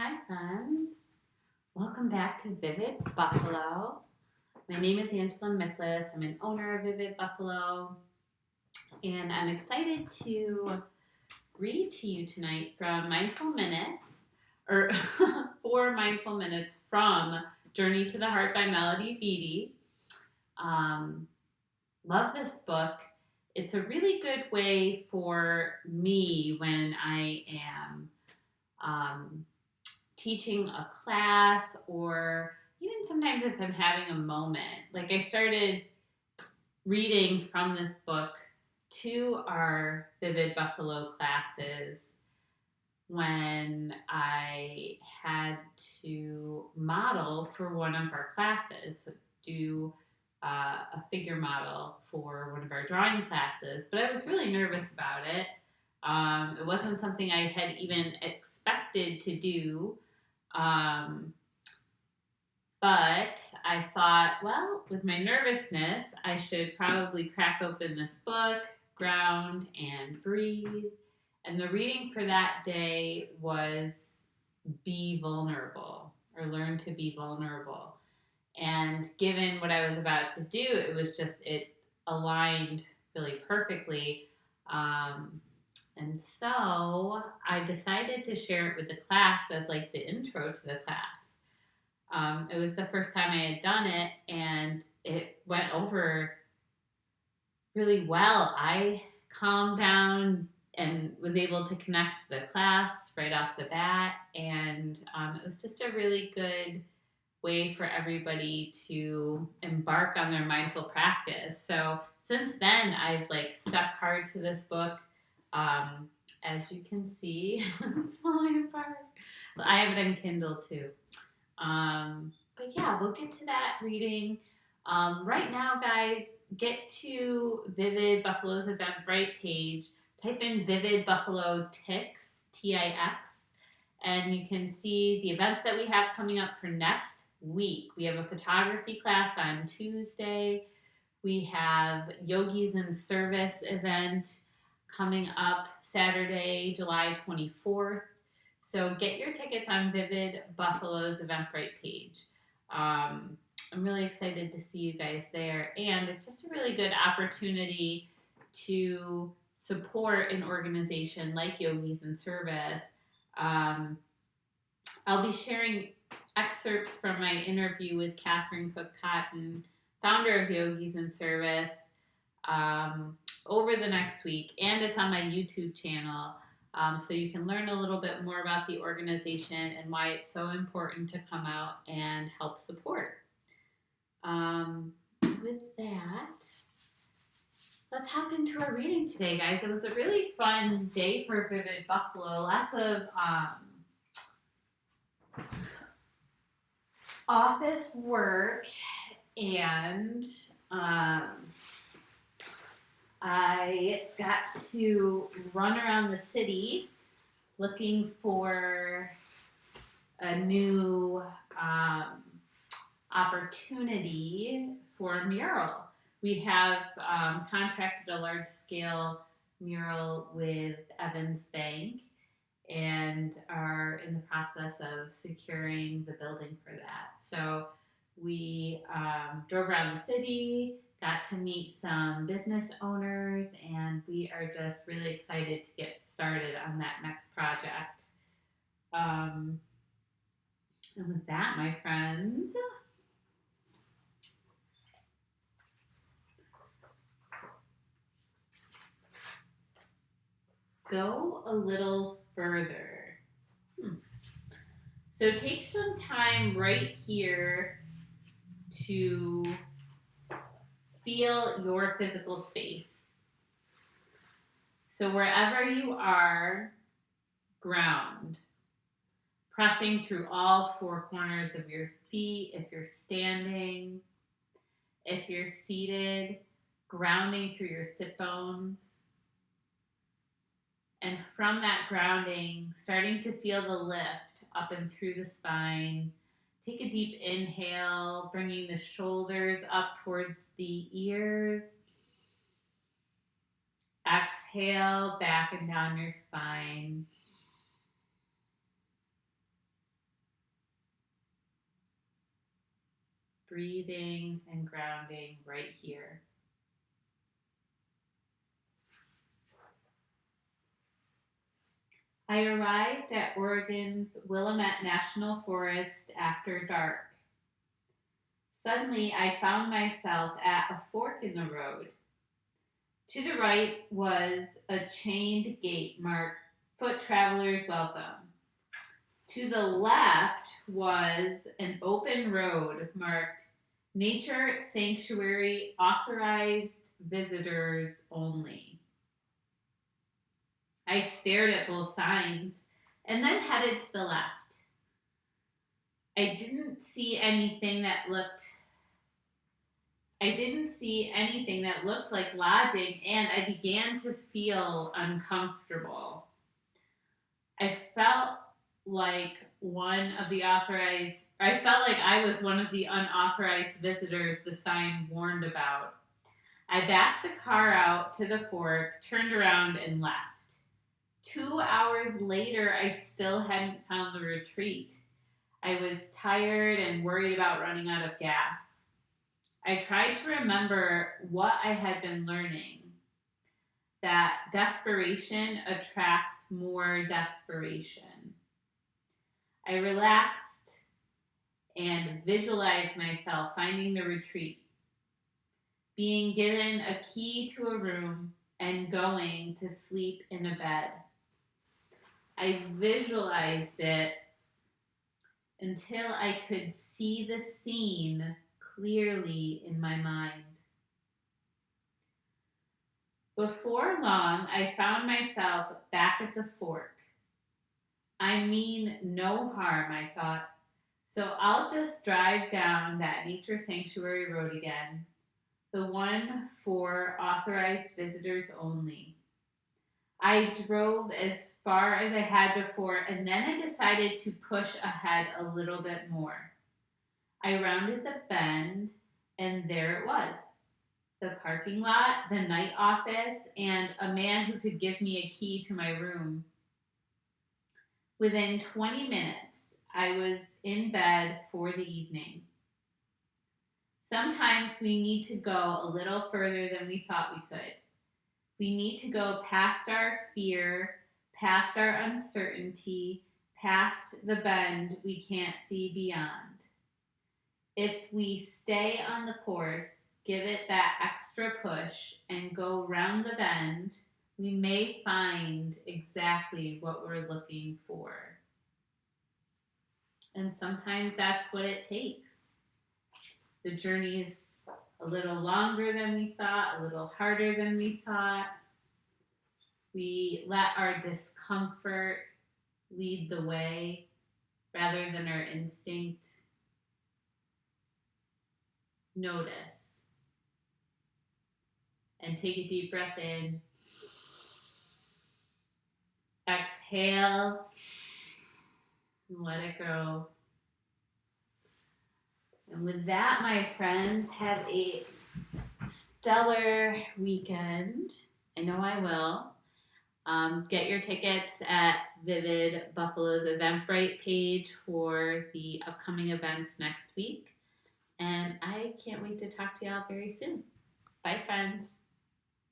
Hi friends, welcome back to Vivid Buffalo. My name is Angela Miklas. I'm an owner of Vivid Buffalo, and I'm excited to read to you tonight from Mindful Minutes, or 4 Mindful Minutes from Journey to the Heart by Melody Beattie. Um, Love this book. It's a really good way for me when I am teaching a class, or even sometimes if I'm having a moment. Like I started reading from this book to our Vivid Buffalo classes when I had to model for one of our classes, so do a figure model for one of our drawing classes. But I was really nervous about it. It wasn't something I had even expected to do. Um, but I thought, well, with my nervousness, I should probably crack open this book, ground, and breathe. And the reading for that day was Be Vulnerable, or Learn to Be Vulnerable. And given what I was about to do, it aligned really perfectly. And so I decided to share it with the class as like the intro to the class. It was the first time I had done it, and it went over really well. I calmed down and was able to connect to the class right off the bat, and it was just a really good way for everybody to embark on their mindful practice. So since then, I've like stuck hard to this book. As you can see, it's falling apart. Well, I have it on Kindle too. But yeah, we'll get to that reading. Right now, guys, get to Vivid Buffalo's Eventbrite page. Type in Vivid Buffalo Tix, T-I-X, and you can see the events that we have coming up for next week. We have a photography class on Tuesday. We have Yogis in Service event coming up Saturday, July 24th. So get your tickets on Vivid Buffalo's Eventbrite page. I'm really excited to see you guys there. And it's just a really good opportunity to support an organization like Yogis in Service. I'll be sharing excerpts from my interview with Catherine Cook-Cottone, founder of Yogis in Service, over the next week, and it's on my YouTube channel, so you can learn a little bit more about the organization and why it's so important to come out and help support. With that, let's hop into our reading today, guys. It was a really fun day for Vivid Buffalo. Lots of office work, and I got to run around the city looking for a new opportunity for a mural. We have contracted a large-scale mural with Evans Bank and are in the process of securing the building for that. So we drove around the city, got to meet some business owners, and we are just really excited to get started on that next project. And with that, my friends, go a little further. So take some time right here to feel your physical space. So wherever you are, ground. Pressing through all four corners of your feet if you're standing. If you're seated, grounding through your sit bones. And from that grounding, starting to feel the lift up and through the spine. Take a deep inhale, bringing the shoulders up towards the ears. Exhale, back and down your spine. breathing and grounding right here. I arrived at Oregon's Willamette National Forest after dark. Suddenly, I found myself at a fork in the road. To the right was a chained gate marked Foot Travelers Welcome. To the left was an open road marked Nature Sanctuary Authorized Visitors Only. I stared at both signs and then headed to the left. I didn't see anything that looked like lodging, and I began to feel uncomfortable. I felt like I was one of the unauthorized visitors the sign warned about. I backed the car out to the fork, turned around, and left. 2 hours later, I still hadn't found the retreat. I was tired and worried about running out of gas. I tried to remember what I had been learning, that desperation attracts more desperation. I relaxed and visualized myself finding the retreat, being given a key to a room and going to sleep in a bed. I visualized it until I could see the scene clearly in my mind. Before long, I found myself back at the fork. I mean no harm, I thought, so I'll just drive down that nature sanctuary road again, the one for authorized visitors only. I drove as far as I had before, and then I decided to push ahead a little bit more. I rounded the bend, and there it was. The parking lot, the night office, and a man who could give me a key to my room. Within 20 minutes, I was in bed for the evening. Sometimes we need to go a little further than we thought we could. We need to go past our fear, past our uncertainty, past the bend we can't see beyond. If we stay on the course, give it that extra push, and go round the bend, we may find exactly what we're looking for. And sometimes that's what it takes. The journey is a little longer than we thought, a little harder than we thought. We let our discomfort lead the way rather than our instinct. Notice and take a deep breath in. Exhale and let it go. And with that, my friends, have a stellar weekend. I know I will. Get your tickets at Vivid Buffalo's Eventbrite page for the upcoming events next week. And I can't wait to talk to y'all very soon. Bye, friends.